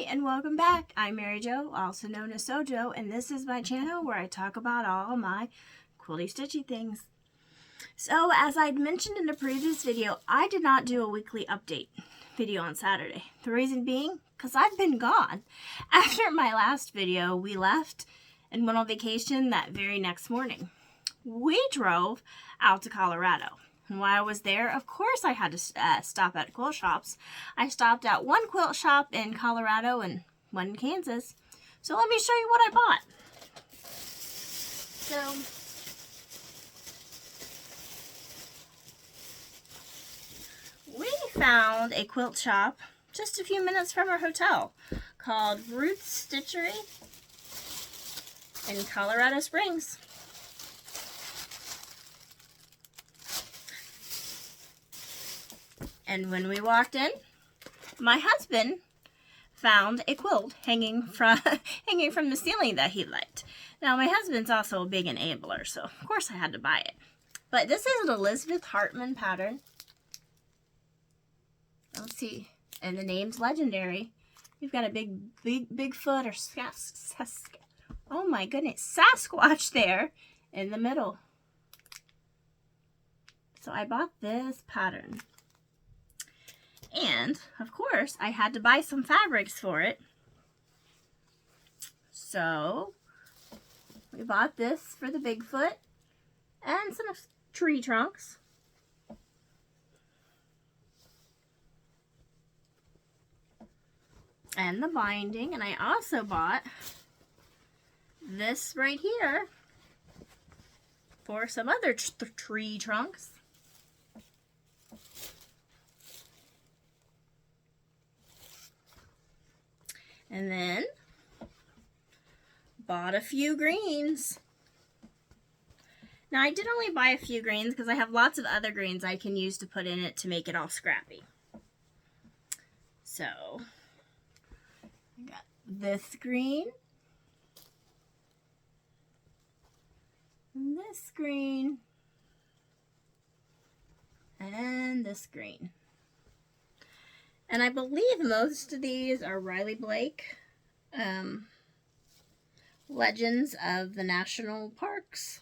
Hi and welcome back. I'm Mary Jo, also known as Sojo, and this is my channel where I talk about all my quilty stitchy things. So as I'd mentioned in a previous video, I did not do a weekly update video on Saturday. The reason being, because I've been gone. After my last video, we left and went on vacation that very next morning. We drove out to Colorado. And while I was there, of course I had to stop at quilt shops. I stopped at one quilt shop in Colorado and one in Kansas. So let me show you what I bought. So, we found a quilt shop just a few minutes from our hotel called Ruth's Stitchery in Colorado Springs. And when we walked in, my husband found a quilt hanging from the ceiling that he liked. Now, my husband's also a big enabler, so of course I had to buy it. But this is an Elizabeth Hartman pattern. Let's see, and the name's legendary. We've got a Bigfoot or oh my goodness, Sasquatch there in the middle. So I bought this pattern. And, of course, I had to buy some fabrics for it. So, we bought this for the Bigfoot and some tree trunks. And the binding. And I also bought this right here for some other tree trunks. And then bought a few greens. Now I did only buy a few greens because I have lots of other greens I can use to put in it to make it all scrappy. So I got this green, and this green, and this green. And I believe most of these are Riley Blake Legends of the National Parks.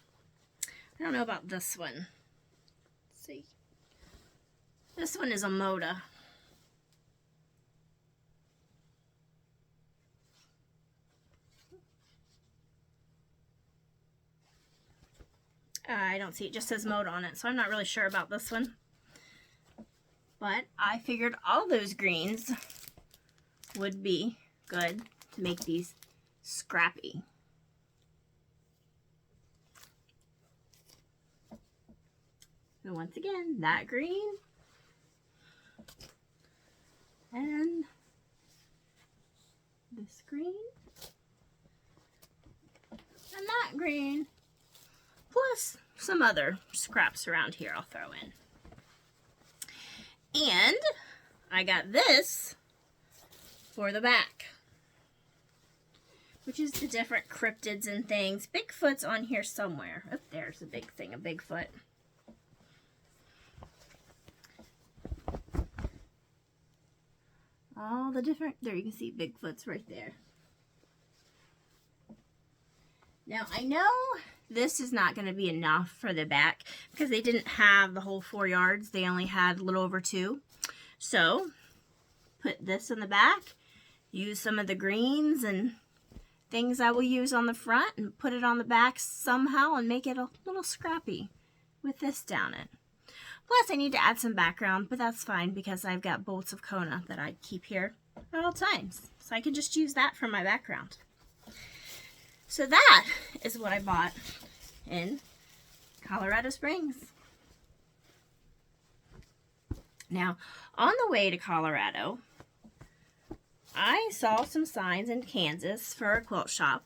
I don't know about this one. Let's see. This one is a Moda. I don't see it. Just says Moda on it, so I'm not really sure about this one. But I figured all those greens would be good to make these scrappy. So once again, that green and this green and that green, plus some other scraps around here I'll throw in. And I got this for the back, which is the different cryptids and things. Bigfoot's on here somewhere. Oh, there's a big thing of Bigfoot. All the different, there you can see Bigfoot's right there. Now I know this is not going to be enough for the back because they didn't have the whole 4 yards. They only had a little over 2. So, put this in the back. Use some of the greens and things I will use on the front and put it on the back somehow and make it a little scrappy with this down it. Plus, I need to add some background, but that's fine because I've got bolts of Kona that I keep here at all times. So I can just use that for my background. So that is what I bought in Colorado Springs. Now, on the way to Colorado, I saw some signs in Kansas for a quilt shop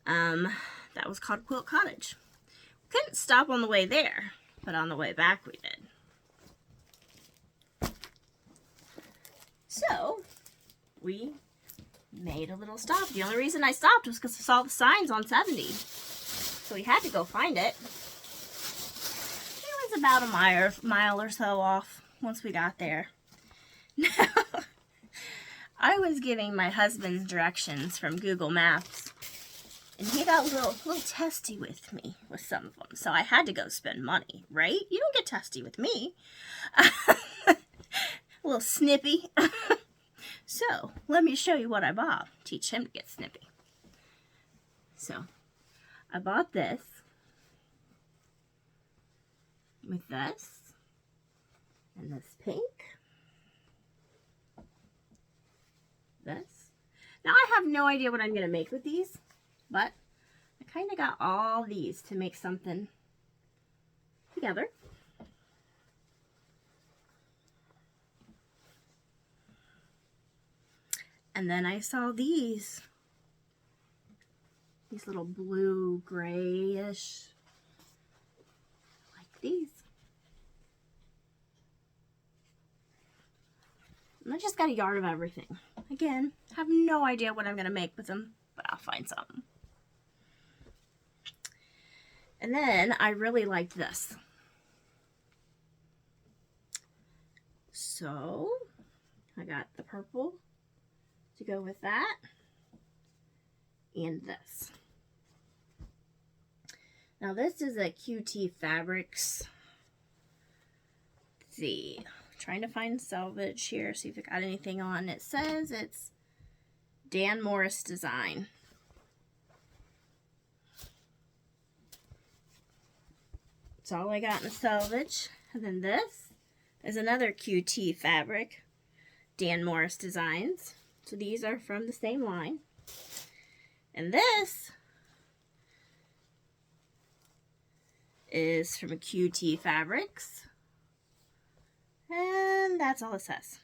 that was called Quilt Cottage. Couldn't stop on the way there, but on the way back we did. So, we made a little stop. The only reason I stopped was because I saw the signs on 70. So we had to go find it. It was about a mile or so off once we got there. Now, I was giving my husband directions from Google Maps, and he got a little testy with me with some of them. So I had to go spend money, right? You don't get testy with me. A little snippy. So let me show you what I bought. Teach him to get snippy. So I bought this with this and this pink. This. Now I have no idea what I'm going to make with these, but I kind of got all these to make something together. And then I saw these little blue grayish, like these. And I just got a yard of everything. Again, have no idea what I'm going to make with them, but I'll find something. And then I really liked this. So I got the purple to go with that and this. Now this is a QT Fabrics. Let's see. Trying to find salvage here, see if it got anything on. It says it's Dan Morris design. That's all I got in the salvage. And then this is another QT fabric, Dan Morris designs. So these are from the same line. And this is from a QT Fabrics. And that's all it says.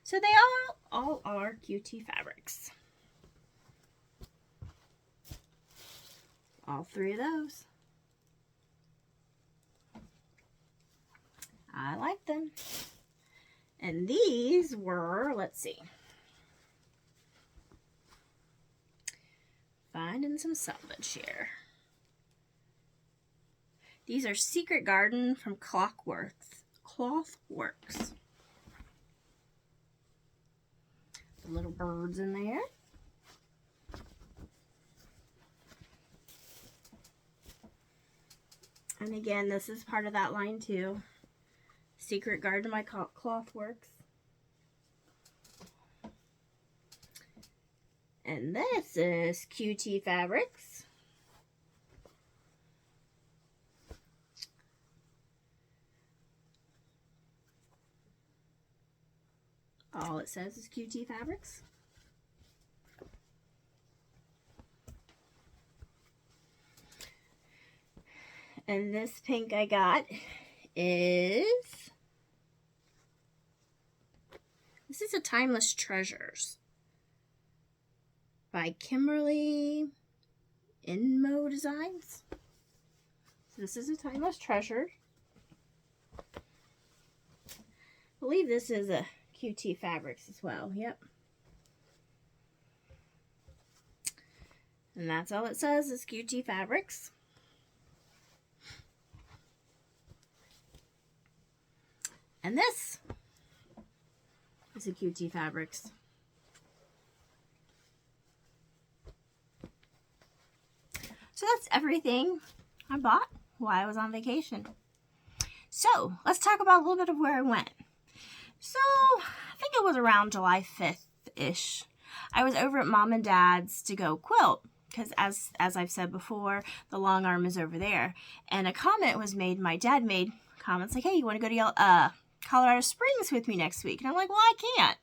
So they all are QT Fabrics. All three of those. I like them. And these were, let's see. Finding some salvage here. These are Secret Garden from Clothworks. Little birds in there. And again, this is part of that line too. Secret Garden by Clothworks. And this is QT Fabrics. All it says is QT Fabrics. And this pink I got is, this is a Timeless Treasures by Kimberly Inmo Designs. So this is a Timeless Treasure. I believe this is a QT Fabrics as well. Yep. And that's all it says is QT Fabrics. And this is a QT Fabrics. So that's everything I bought while I was on vacation. So let's talk about a little bit of where I went. So I think it was around July 5th-ish. I was over at Mom and Dad's to go quilt. Because as I've said before, the long arm is over there. And a comment was made, my dad made comments like, hey, you want to go to Colorado Springs with me next week? And I'm like, well, I can't.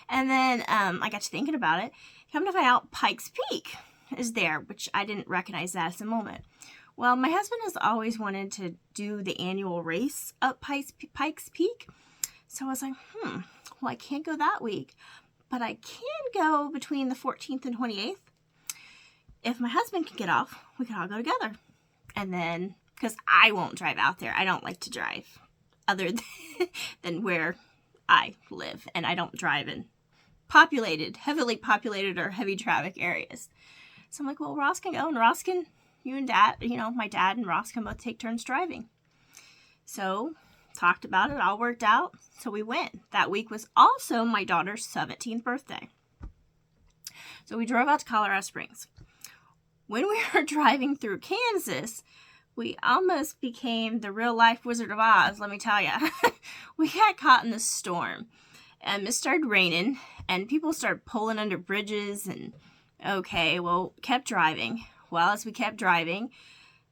And then I got to thinking about it. Come to find out, Pikes Peak is there, which I didn't recognize that at the moment. Well, my husband has always wanted to do the annual race up Pikes Peak. So I was like, well, I can't go that week. But I can go between the 14th and 28th. If my husband can get off, we can all go together. And then, because I won't drive out there. I don't like to drive other than where I live. And I don't drive in heavily populated or heavy traffic areas. So I'm like, well, Ross can go. And Ross can, you and Dad, my dad and Ross can both take turns driving. So talked about it, all worked out, so we went. That week was also my daughter's 17th birthday. So we drove out to Colorado Springs. When we were driving through Kansas, we almost became the real life Wizard of Oz, let me tell you. We got caught in the storm, and it started raining, and people started pulling under bridges, and okay, well, kept driving. Well, as we kept driving,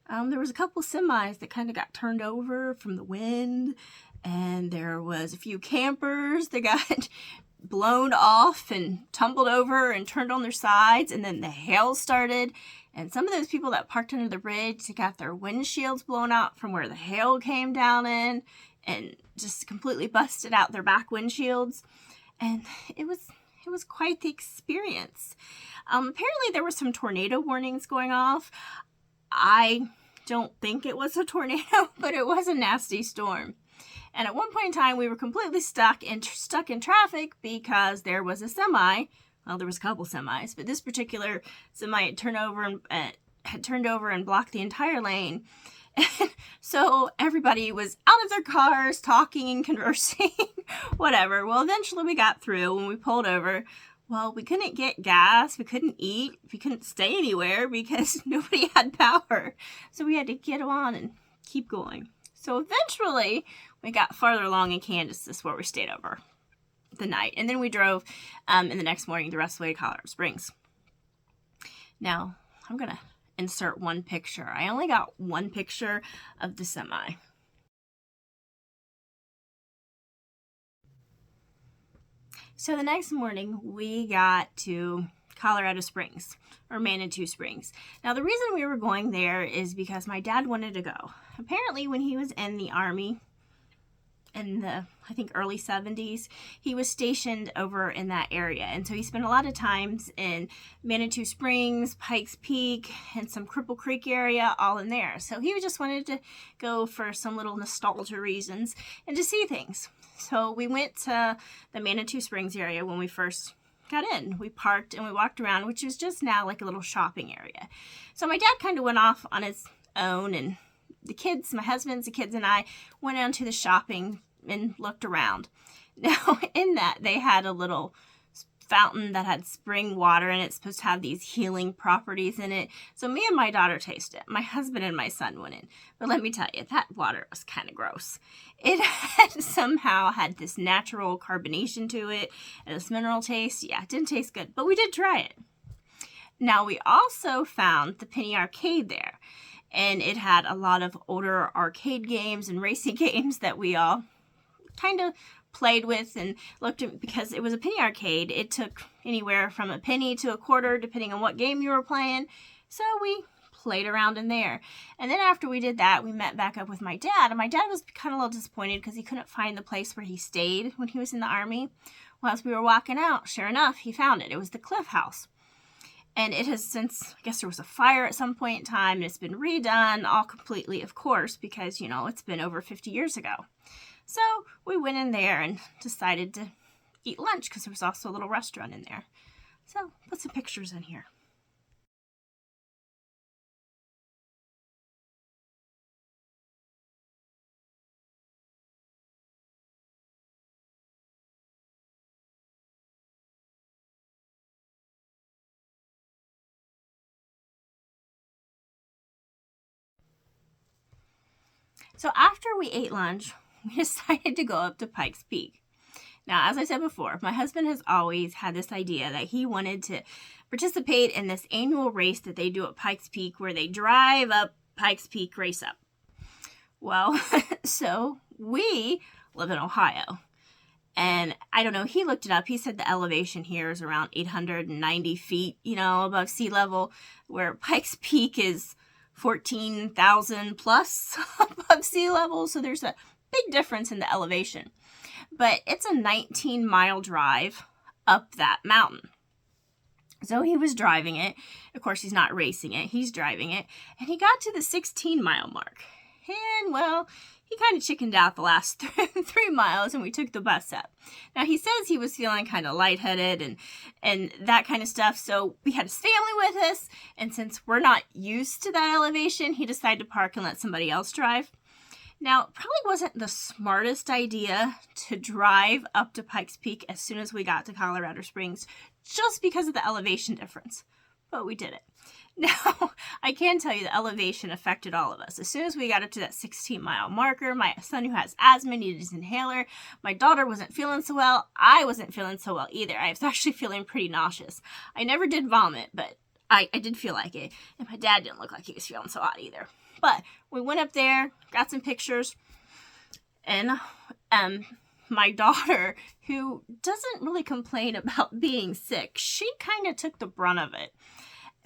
there was a couple semis that kind of got turned over from the wind, and there was a few campers that got blown off and tumbled over and turned on their sides, and then the hail started, and some of those people that parked under the bridge got their windshields blown out from where the hail came down in, and just completely busted out their back windshields, and it was quite the experience. Apparently there were some tornado warnings going off. I don't think it was a tornado, but it was a nasty storm. And at one point in time, we were completely stuck in traffic because there was a semi. Well, there was a couple semis, but this particular semi had turned over and blocked the entire lane. So everybody was out of their cars, talking and conversing, whatever. Well, eventually we got through. When we pulled over, well, we couldn't get gas, we couldn't eat, we couldn't stay anywhere because nobody had power. So we had to get on and keep going. So eventually, we got farther along in Kansas. This is where we stayed over the night. And then we drove in the next morning the rest of the way to Colorado Springs. Now, I'm going to insert one picture. I only got one picture of the semi. So the next morning, we got to Colorado Springs, or Manitou Springs. Now, the reason we were going there is because my dad wanted to go. Apparently, when he was in the Army in the, I think, early 70s, he was stationed over in that area. And so he spent a lot of times in Manitou Springs, Pikes Peak, and some Cripple Creek area, all in there. So he just wanted to go for some little nostalgia reasons and to see things. So we went to the Manitou Springs area when we first got in. We parked and we walked around, which is just now like a little shopping area. So my dad kind of went off on his own, and the kids, my husband's, the kids, and I went down to the shopping and looked around. Now, in that, they had a little fountain that had spring water, and it's supposed to have these healing properties in it. So me and my daughter tasted it. My husband and my son went in. But let me tell you, that water was kind of gross. It had somehow had this natural carbonation to it and this mineral taste. Yeah, it didn't taste good, but we did try it. Now, we also found the Penny Arcade there, and it had a lot of older arcade games and racing games that we all kind of played with and looked at. Because it was a penny arcade, it took anywhere from a penny to a quarter depending on what game you were playing. So we played around in there, and then after we did that, we met back up with my dad, and my dad was kind of a little disappointed because he couldn't find the place where he stayed when he was in the Army. Well, as we were walking out, sure enough, he found it. It was the Cliff House, and it has since, I guess there was a fire at some point in time, and it's been redone all completely, of course, because, you know, it's been over 50 years ago. So we went in there and decided to eat lunch because there was also a little restaurant in there. So put some pictures in here. So after we ate lunch, we decided to go up to Pikes Peak. Now, as I said before, my husband has always had this idea that he wanted to participate in this annual race that they do at Pikes Peak, where they drive up Pikes Peak, race up. Well, so we live in Ohio. And I don't know, he looked it up. He said the elevation here is around 890 feet, you know, above sea level, where Pikes Peak is 14,000 plus above sea level. So there's a big difference in the elevation. But it's a 19-mile drive up that mountain. So he was driving it. Of course, he's not racing it. He's driving it. And he got to the 16-mile mark. And, well, he kind of chickened out the last 3 miles, and we took the bus up. Now, he says he was feeling kind of lightheaded and that kind of stuff, so we had his family with us, and since we're not used to that elevation, he decided to park and let somebody else drive. Now, it probably wasn't the smartest idea to drive up to Pikes Peak as soon as we got to Colorado Springs, just because of the elevation difference, but we did it. Now, I can tell you the elevation affected all of us. As soon as we got up to that 16-mile marker, my son who has asthma needed his inhaler. My daughter wasn't feeling so well. I wasn't feeling so well either. I was actually feeling pretty nauseous. I never did vomit, but I did feel like it. And my dad didn't look like he was feeling so hot either. But we went up there, got some pictures, and my daughter, who doesn't really complain about being sick, she kind of took the brunt of it.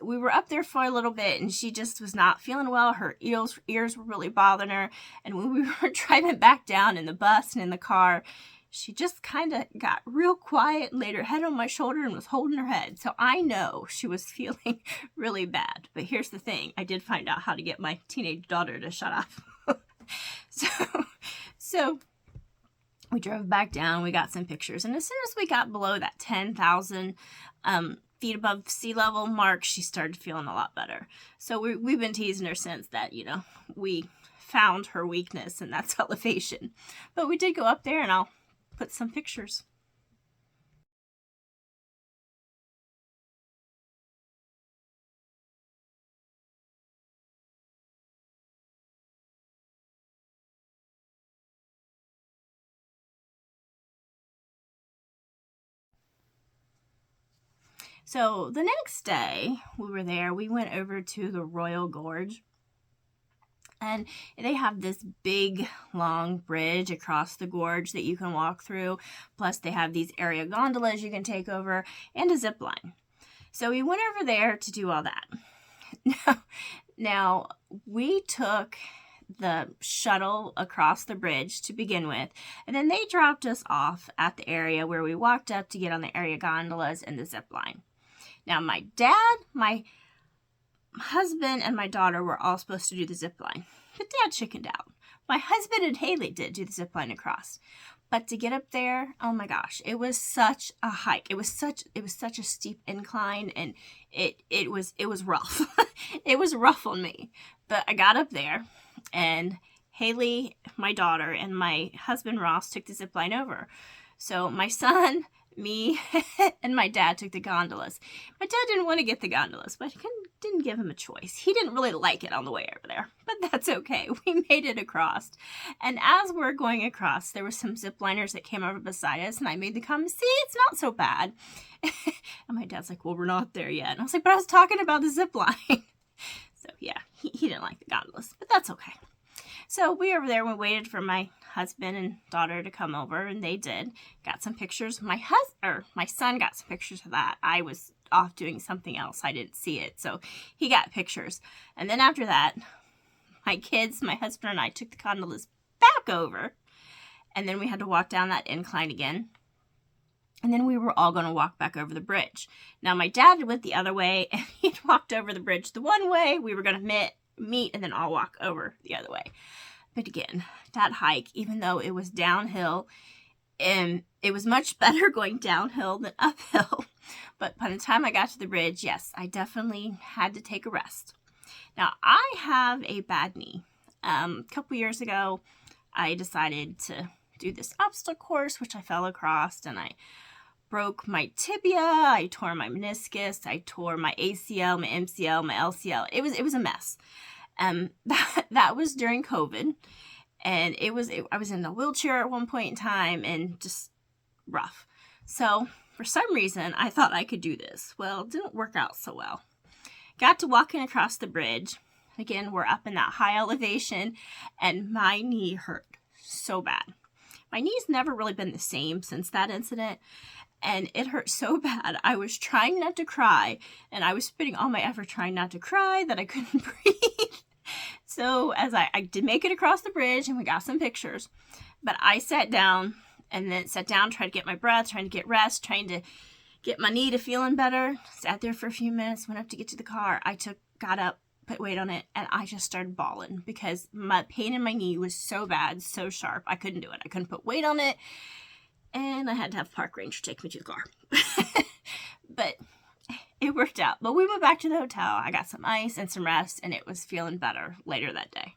We were up there for a little bit, and she just was not feeling well. Her ears were really bothering her, and when we were driving back down in the bus and in the car, she just kind of got real quiet, laid her head on my shoulder, and was holding her head. So I know she was feeling really bad. But here's the thing. I did find out how to get my teenage daughter to shut up. So we drove back down. We got some pictures. And as soon as we got below that 10,000 feet above sea level mark, she started feeling a lot better. So we've been teasing her since that, we found her weakness, and that's elevation. But we did go up there, and I'll put some pictures. So the next day we were there, we went over to the Royal Gorge. And they have this big, long bridge across the gorge that you can walk through. Plus, they have these area gondolas you can take over and a zip line. So we went over there to do all that. Now, we took the shuttle across the bridge to begin with, and then they dropped us off at the area where we walked up to get on the area gondolas and the zip line. Now, my dad, my husband, and my daughter were all supposed to do the zip line, but Dad chickened out. My husband and Haley did do the zip line across, but to get up there, oh my gosh, it was such a hike. It was such a steep incline, and it was rough. It was rough on me, but I got up there, and Haley, my daughter, and my husband Ross took the zip line over. So my son, me, and my dad took the gondolas. My dad didn't want to get the gondolas, but I didn't give him a choice. He didn't really like it on the way over there, but that's okay. We made it across. And as we're going across, there were some zipliners that came over beside us, and I made the comment, see, it's not so bad. And my dad's like, well, we're not there yet. And I was like, but I was talking about the zip line. So yeah, he didn't like the gondolas, but that's okay. So we were over there, we waited for my husband and daughter to come over, and they did. Got some pictures. My son got some pictures of that. I was off doing something else. I didn't see it, so he got pictures. And then after that, my kids, my husband, and I took the gondolas back over, and then we had to walk down that incline again. And then we were all going to walk back over the bridge. Now, my dad went the other way, and he'd walked over the bridge the one way. We were going to meet and then I'll walk over the other way. But again, that hike, even though it was downhill, and it was much better going downhill than uphill. But by the time I got to the bridge, yes, I definitely had to take a rest. Now, I have a bad knee. A couple years ago, I decided to do this obstacle course, which I fell across, and I broke my tibia, I tore my meniscus, I tore my ACL, my MCL, my LCL. It was a mess. That was during COVID, and I was in a wheelchair at one point in time, and just rough. So for some reason, I thought I could do this. Well, it didn't work out so well. Got to walking across the bridge. Again, we're up in that high elevation, and my knee hurt so bad. My knee's never really been the same since that incident, and it hurt so bad. I was trying not to cry, and I was spending all my effort trying not to cry that I couldn't breathe. So as I did make it across the bridge, and we got some pictures, but I sat down, tried to get my breath, trying to get rest, trying to get my knee to feeling better. Sat there for a few minutes, went up to get to the car. Got up, put weight on it, and I just started bawling because my pain in my knee was so bad, so sharp. I couldn't do it. I couldn't put weight on it, and I had to have a park ranger take me to the car. But it worked out. But we went back to the hotel. I got some ice and some rest, and it was feeling better later that day.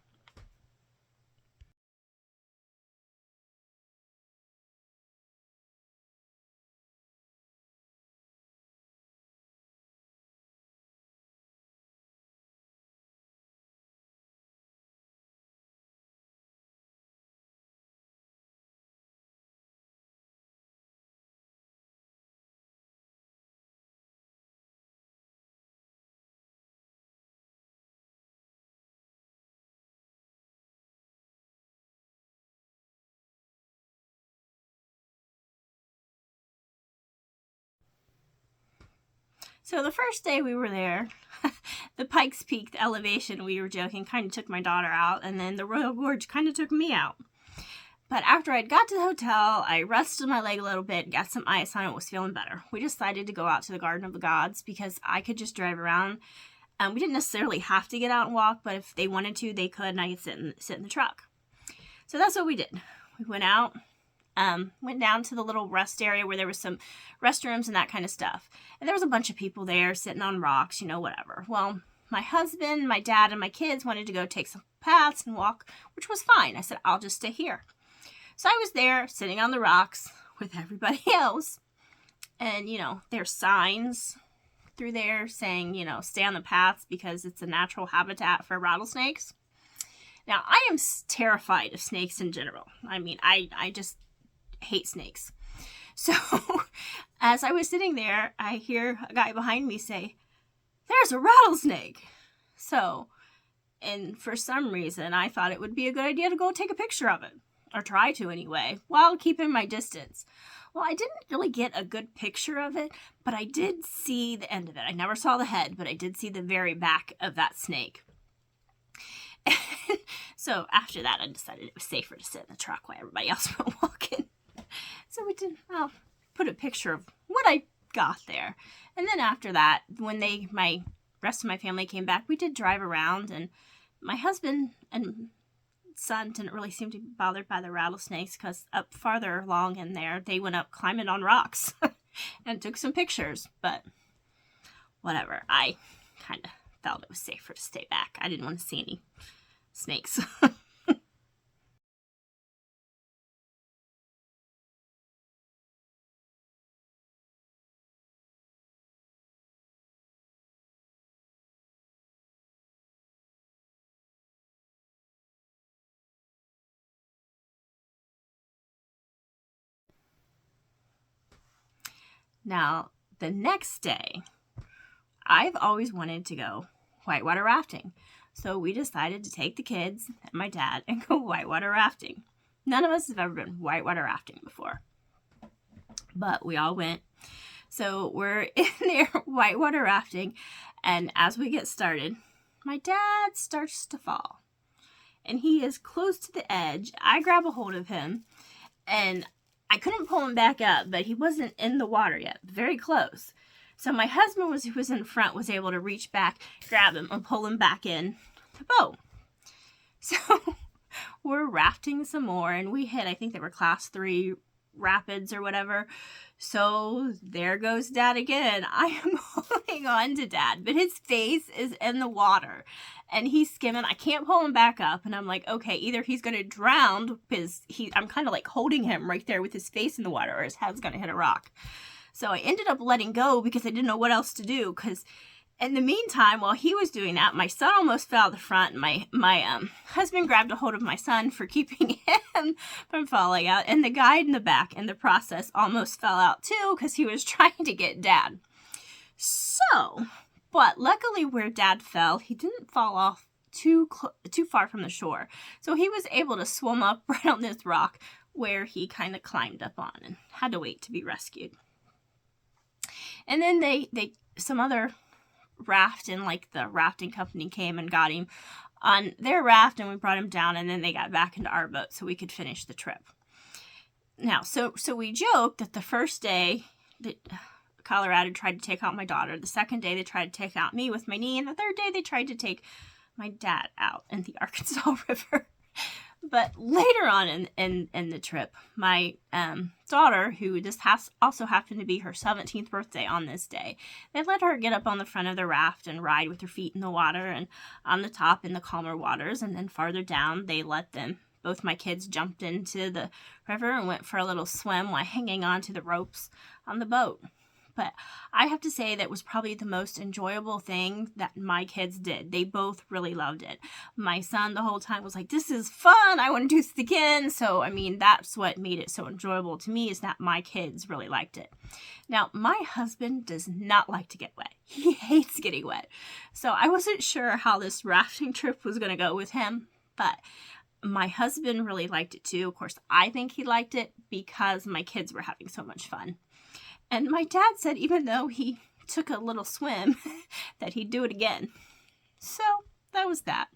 So the first day we were there, the Pikes Peak, the elevation, we were joking, kind of took my daughter out, and then the Royal Gorge kind of took me out. But after I'd got to the hotel, I rested my leg a little bit, got some ice on it, was feeling better. We decided to go out to the Garden of the Gods because I could just drive around. We didn't necessarily have to get out and walk, but if they wanted to, they could, and I could sit in the truck. So that's what we did. We went out, went down to the little rest area where there was some restrooms and that kind of stuff. And there was a bunch of people there sitting on rocks, whatever. Well, my husband, my dad, and my kids wanted to go take some paths and walk, which was fine. I said, I'll just stay here. So I was there sitting on the rocks with everybody else. And, there's signs through there saying, stay on the paths because it's a natural habitat for rattlesnakes. Now, I am terrified of snakes in general. I mean, I just hate snakes. So as I was sitting there, I hear a guy behind me say, there's a rattlesnake. So, and for some reason, I thought it would be a good idea to go take a picture of it. Or try to anyway, while keeping my distance. Well, I didn't really get a good picture of it, but I did see the end of it. I never saw the head, but I did see the very back of that snake. So after that, I decided it was safer to sit in the truck while everybody else went walking. So I'll put a picture of what I got there. And then after that, when my rest of my family came back, we did drive around, and my husband and son didn't really seem to be bothered by the rattlesnakes because up farther along in there, they went up climbing on rocks and took some pictures. But whatever, I kind of felt it was safer to stay back. I didn't want to see any snakes. Now, the next day, I've always wanted to go whitewater rafting. So we decided to take the kids and my dad and go whitewater rafting. None of us have ever been whitewater rafting before, but we all went. So we're in there whitewater rafting, and as we get started, my dad starts to fall. And he is close to the edge. I grab a hold of him, and I couldn't pull him back up, but he wasn't in the water yet. Very close. So my husband, who was in front, was able to reach back, grab him, and pull him back in the boat. So we're rafting some more, and we hit, I think they were class 3 rapids or whatever. So there goes Dad again. I am holding on to Dad, but his face is in the water and he's skimming. I can't pull him back up, and I'm like, okay, either he's going to drown because I'm kind of like holding him right there with his face in the water, or his head's going to hit a rock. So I ended up letting go because I didn't know what else to do, because in the meantime, while he was doing that, my son almost fell out the front, and my husband grabbed a hold of my son for keeping him from falling out, and the guide in the back in the process almost fell out too because he was trying to get Dad. So, but luckily where Dad fell, he didn't fall off too far from the shore. So he was able to swim up right on this rock where he kind of climbed up on and had to wait to be rescued. And then some other raft and like the rafting company came and got him on their raft, and we brought him down, and then they got back into our boat so we could finish the trip. Now, so we joked that the first day that Colorado tried to take out my daughter, the second day they tried to take out me with my knee, and the third day they tried to take my dad out in the Arkansas River. But later on in the trip, my daughter, who just also happened to be her 17th birthday on this day, they let her get up on the front of the raft and ride with her feet in the water, and on the top in the calmer waters. And then farther down, they let them, both my kids jumped into the river and went for a little swim while hanging on to the ropes on the boat. But I have to say that was probably the most enjoyable thing that my kids did. They both really loved it. My son the whole time was like, this is fun. I want to do this again. So, I mean, that's what made it so enjoyable to me, is that my kids really liked it. Now, my husband does not like to get wet. He hates getting wet. So I wasn't sure how this rafting trip was going to go with him, but my husband really liked it too. Of course, I think he liked it because my kids were having so much fun. And my dad said even though he took a little swim that he'd do it again. So that was that.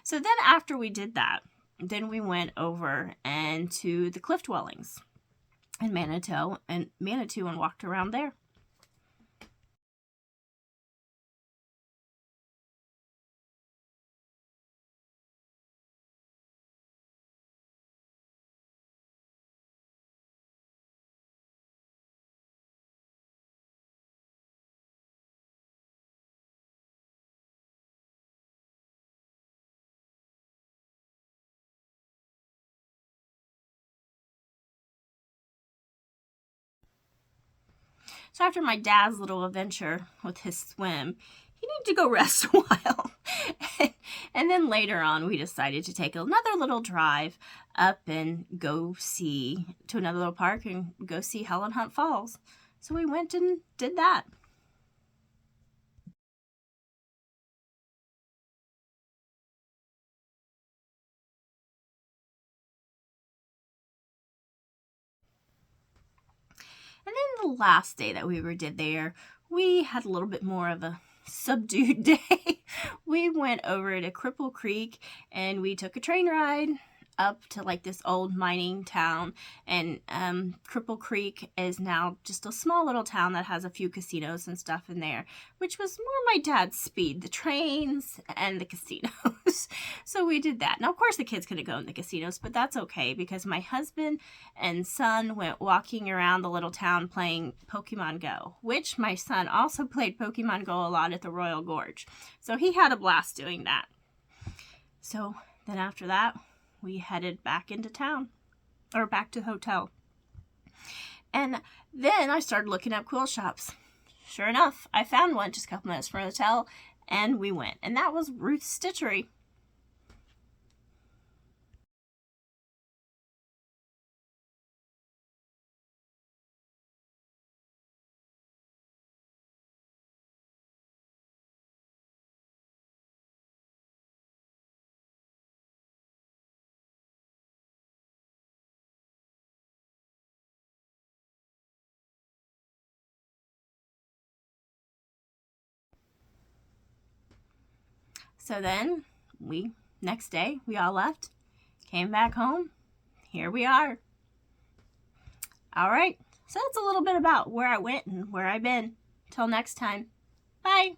So then after we did that, then we went over and to the cliff dwellings in Manitou and walked around there. So after my dad's little adventure with his swim, he needed to go rest a while. And then later on, we decided to take another little drive up and go see to another little park and go see Helen Hunt Falls. So we went and did that. And then the last day that we did there, we had a little bit more of a subdued day. We went over to Cripple Creek and we took a train ride up to like this old mining town, and Cripple Creek is now just a small little town that has a few casinos and stuff in there, which was more my dad's speed, the trains and the casinos. So we did that. Now of course the kids couldn't go in the casinos, but that's okay because my husband and son went walking around the little town playing Pokemon Go, which my son also played Pokemon Go a lot at the Royal Gorge. So he had a blast doing that. So then after that, we headed back into town, or back to the hotel. And then I started looking up quilt shops. Sure enough, I found one just a couple minutes from the hotel, and we went. And that was Ruth's Stitchery. So then, next day, we all left, came back home. Here we are. All right, so that's a little bit about where I went and where I've been. Till next time, bye.